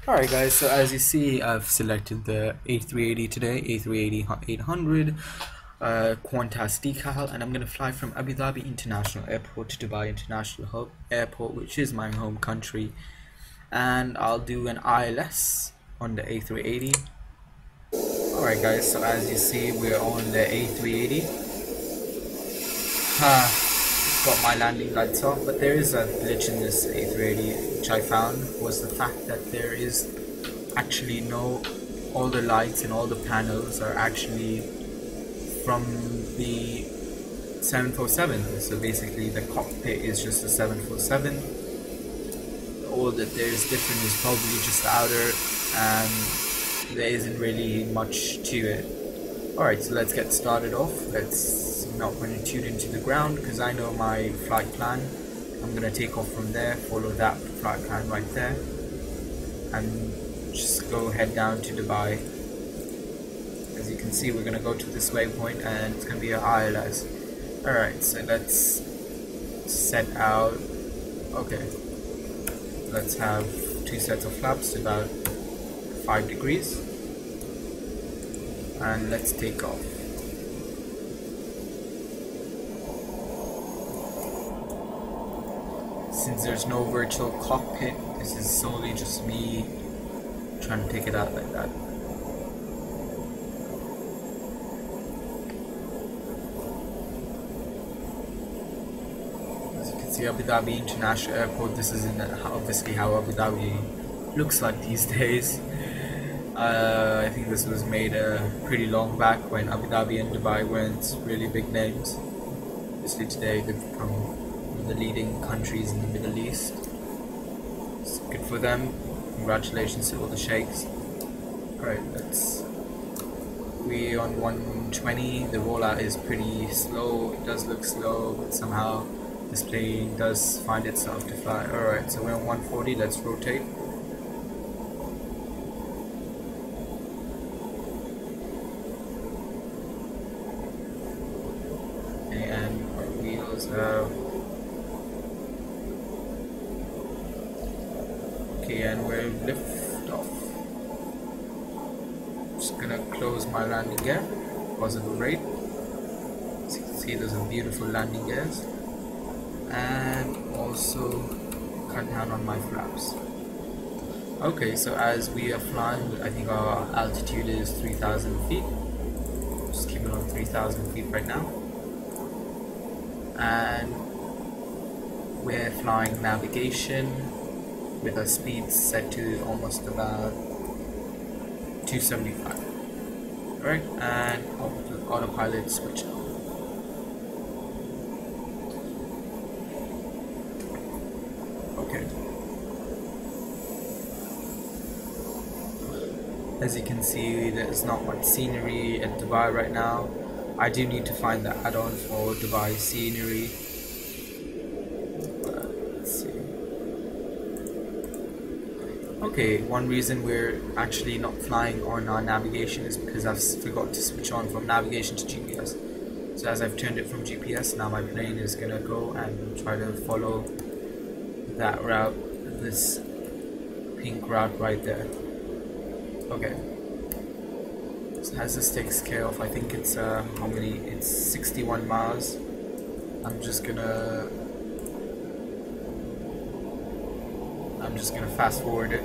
Alright guys, so as you see, I've selected the A380 today, A380-800 Qantas decal, and I'm going to fly from Abu Dhabi International Airport to Dubai International Airport, which is my home country, and I'll do an ILS on the A380. Alright guys, so as you see, we're on the A380. Got my landing lights off, but there is a glitch in this A380 which I found was the fact that there is actually all the lights and all the panels are actually from the 747. So basically the cockpit is just a 747. All that there is different is probably just the outer, and there isn't really much to it. Alright, so let's get started off. I'm not going to tune into the ground because I know my flight plan. I'm going to take off from there, follow that flight plan right there, and just go head down to Dubai. As you can see, we're going to go to this waypoint and it's going to be a ILS. Alright, so let's set out. Okay, let's have 2 sets of flaps to about 5 degrees, and let's take off. Since there's no virtual cockpit, this is solely just me trying to take it out like that. As you can see, Abu Dhabi International Airport, this is obviously how Abu Dhabi looks like these days. I think this was made pretty long back when Abu Dhabi and Dubai weren't really big names. Obviously today they've become the leading countries in the Middle East. It's good for them. Congratulations to all the sheikhs. Alright, we're on 120. The rollout is pretty slow. It does look slow, but somehow this plane does find itself to fly. Alright, so we're on 140. Let's rotate. And our wheels have. Okay, and we're lift off. Just gonna close my landing gear, positive rate. As you can see, there's some beautiful landing gears, and also cut down on my flaps. Okay, so as we are flying, I think our altitude is 3,000 feet. Just keep it on 3,000 feet right now, and we're flying navigation with our speed set to almost about 275. Alright, and autopilot switch on. Okay. As you can see, there's not much scenery at Dubai right now. I do need to find the add-on for Dubai scenery. Okay, one reason we're actually not flying on our navigation is because I've forgot to switch on from navigation to GPS. So as I've turned it from GPS, now my plane is gonna go and try to follow that route, this pink route right there. Okay. So as this takes care of, I think it's how many? It's 61 miles. I'm just gonna fast forward it.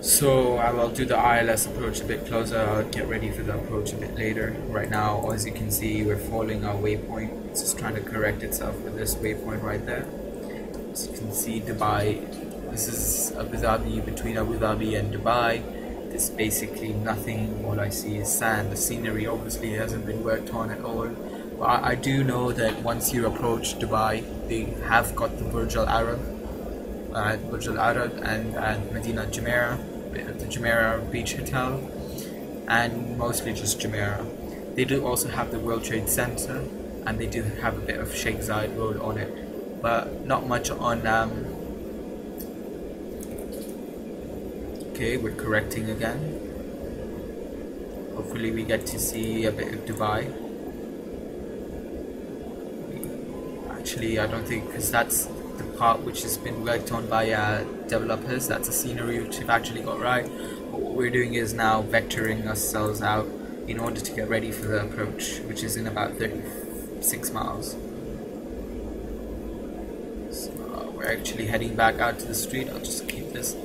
So I will do the ILS approach a bit closer. I'll get ready for the approach a bit later. Right now, as you can see, we're following our waypoint. It's just trying to correct itself with this waypoint right there. As you can see, Dubai. This is Abu Dhabi, between Abu Dhabi and Dubai. There's basically nothing. All I see is sand. The scenery obviously hasn't been worked on at all. But I do know that once you approach Dubai, they have got the Burj Al Arab and Medina Jumeirah, the Jumeirah Beach Hotel, and mostly just Jumeirah. They do also have the World Trade Center, and they do have a bit of Sheikh Zayed Road on it, but not much on Okay, we're correcting again. Hopefully we get to see a bit of Dubai. Actually, I don't think, because that's the part which has been worked on by developers. That's a scenery which we've actually got right. But what we're doing is now vectoring ourselves out in order to get ready for the approach, which is in about 36 miles. So we're actually heading back out to the street. I'll just keep this.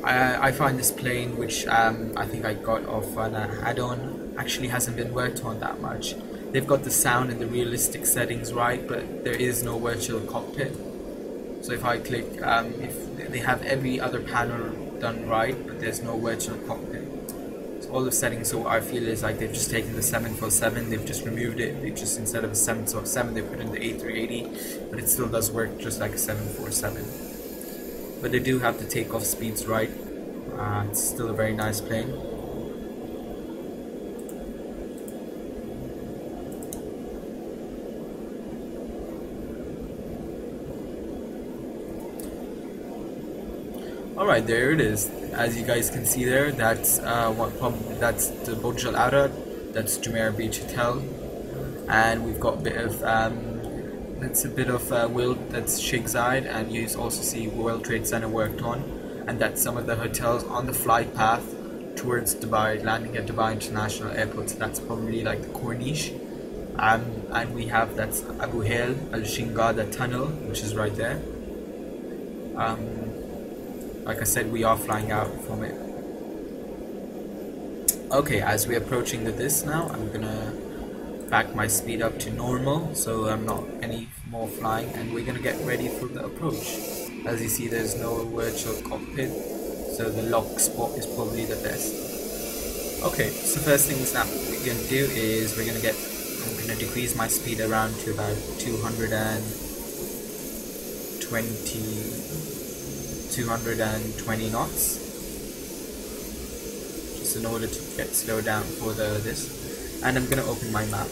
I find this plane, which I think I got off an add-on, actually hasn't been worked on that much. They've got the sound and the realistic settings right, but there is no virtual cockpit. So if I click, if they have every other panel done right, but there's no virtual cockpit. So all the settings, so I feel is like they've just taken the 747, they've just removed it. They just, instead of a 747, they put in the A380, but it still does work just like a 747. But they do have the takeoff speeds right. It's still a very nice plane. Alright, there it is. As you guys can see there, that's that's the Burj Al Arab, that's Jumeirah Beach Hotel, and we've got a bit of that's a bit of that's Sheikh Zayed, and you also see World Trade Center worked on, and that's some of the hotels on the flight path towards Dubai, landing at Dubai International Airport. So that's probably like the Corniche, and we have that's Abu Hail Al Shingada tunnel, which is right there. Like I said, we are flying out from it. Okay, as we're approaching this now, I'm gonna back my speed up to normal, so I'm not any more flying, and we're gonna get ready for the approach. As you see, there's no virtual cockpit, so the lock spot is probably the best. Okay, so first things that we're gonna do is I'm gonna decrease my speed around to about 220 knots, just in order to get slowed down for this. And I'm gonna open my map.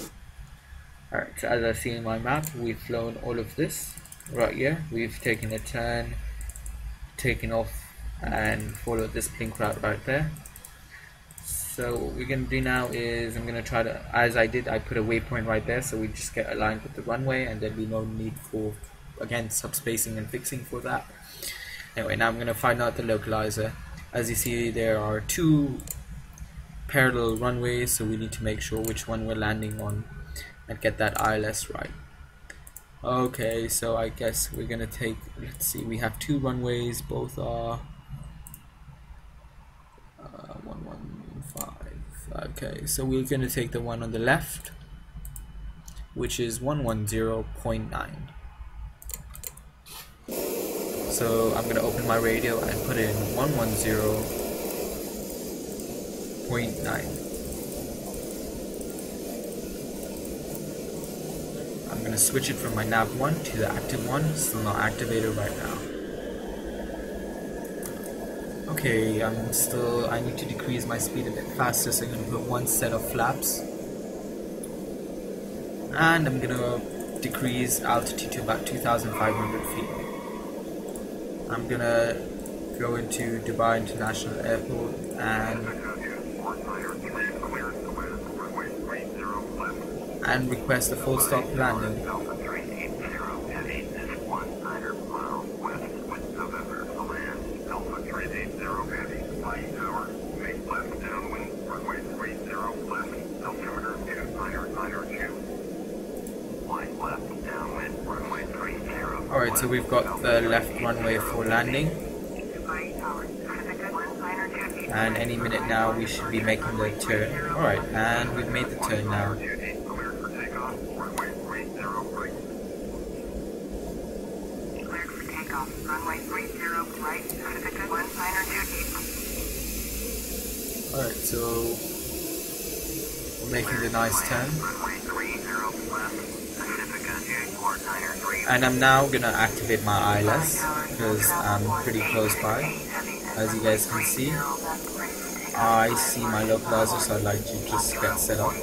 Alright, so as I see in my map, we've flown all of this right here. We've taken a turn, taken off, and followed this pink route right there. So what we're gonna do now is I'm gonna try to, as I did, I put a waypoint right there, so we just get aligned with the runway, and there'll be no need for, again, subspacing and fixing for that. Anyway, now I'm gonna find out the localizer. As you see, there are two parallel runways, so we need to make sure which one we're landing on and get that ILS right. Okay, so I guess we're gonna take, let's see, we have two runways, both are 115. Okay, so we're gonna take the one on the left, which is 110.9. So I'm gonna open my radio and put in 110.9. I'm gonna switch it from my nav 1 to the active one, still not activated right now. Okay, I need to decrease my speed a bit faster, so I'm gonna put one set of flaps. And I'm gonna decrease altitude to about 2,500 feet. I'm gonna go into Dubai International Airport and request a full stop landing. Alright, so we've got the left runway for landing, and any minute now we should be making the turn. Alright, and we've made the turn now. Alright, so we're making the nice turn. And I'm now gonna activate my ILS because I'm pretty close by. As you guys can see, I see my localizer, so I'd like to just get set up.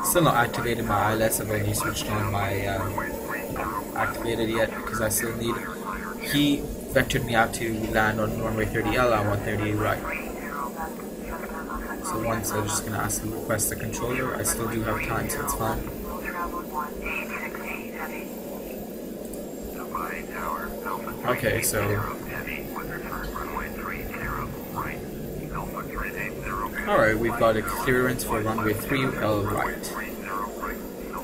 Still not activated my ILS. I've only switched on my activated yet because I still need. He vectored me out to land on runway 30L on 138 right. So once I'm just gonna ask to request the controller. I still do have time, so it's fine. Okay, so alright, we've got a clearance for runway 3L right.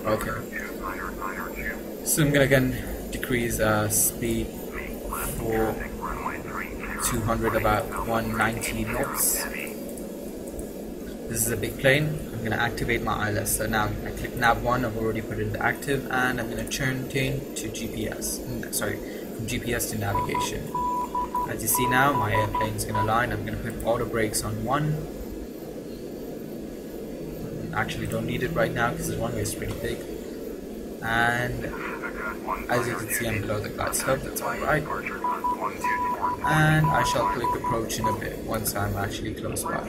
Okay. So I'm gonna again decrease speed for 200 about 190 knots. This is a big plane. I'm gonna activate my ILS. So now I click nav 1, I've already put it into active, and I'm gonna turn to GPS. Sorry, from GPS to navigation. As you see now, my airplane is gonna align. I'm gonna put auto brakes on 1. Actually don't need it right now because the runway is pretty big. And as you can see, I'm below the glide slope, that's alright. And I shall click approach in a bit once I'm actually close by.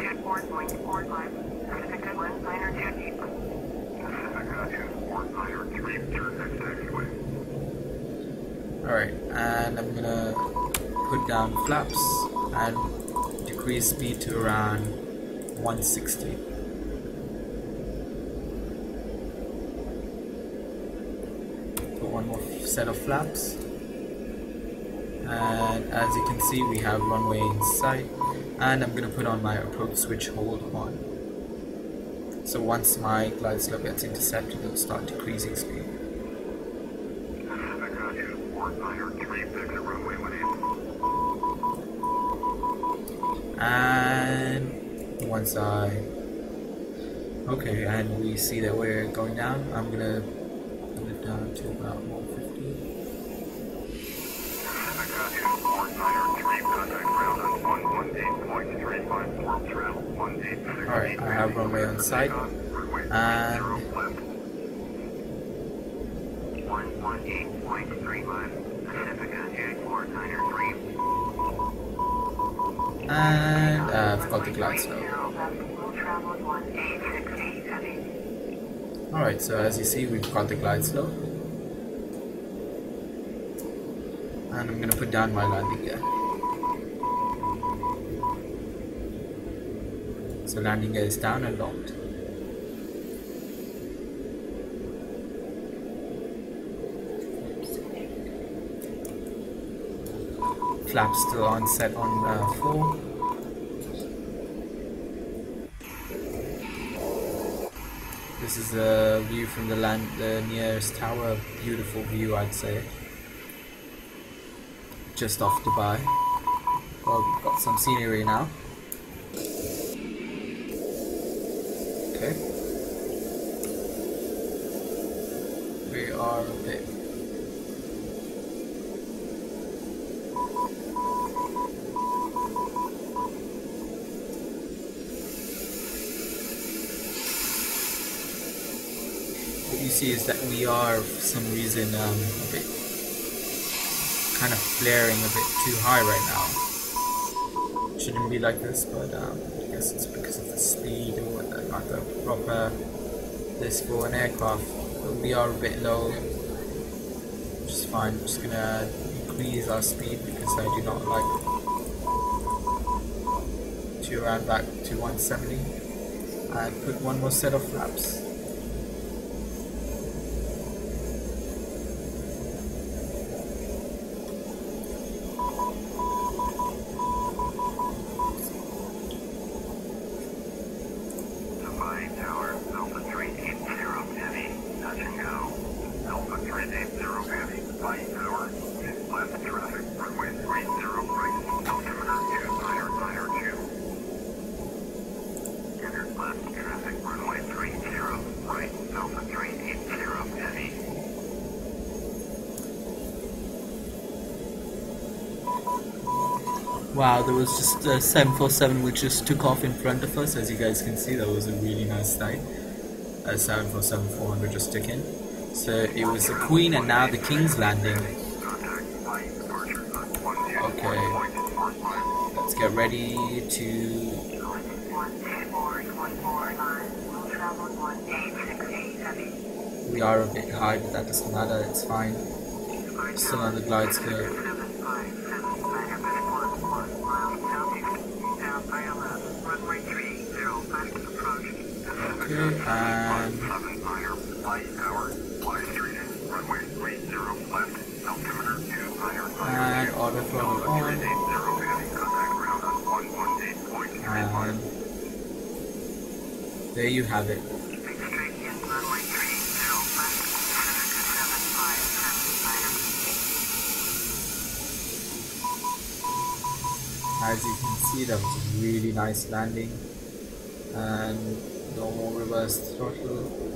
Alright, and I'm gonna put down flaps and decrease speed to around 160. One more set of flaps, and as you can see we have runway in sight, and I'm going to put on my approach switch hold on. So once my glide slope gets intercepted, it'll start decreasing speed. And once okay, and we see that we're going down, I'm going to down to about 150. Alright, I have runway on site, and I've got the glide slope. Alright, so as you see, we've got the glide slope. And I'm going to put down my landing gear. So landing gear is down and locked. Flaps still on, set on 4. This is a view from the nearest tower. Beautiful view, I'd say. Just off Dubai. Well, we've got some scenery now. Okay. We are a bit. What you see is that we are, for some reason, a bit kind of flaring a bit too high right now. Shouldn't be like this, but I guess it's because of the speed or not the proper this for an aircraft. But we are a bit low, which is fine. I'm just gonna increase our speed because I do not like to around back to 170 and put one more set of flaps. Wow, there was just a 747 which just took off in front of us. As you guys can see, that was a really nice sight. A 747-400 just took in. So it was the Queen and now the King's landing. Okay, let's get ready to... We are a bit high, but that doesn't matter, it's fine. Still on the glide scale. Okay, and auto throttle on, and there you have it. As you can see, that was a really nice landing, and no more reverse throttle.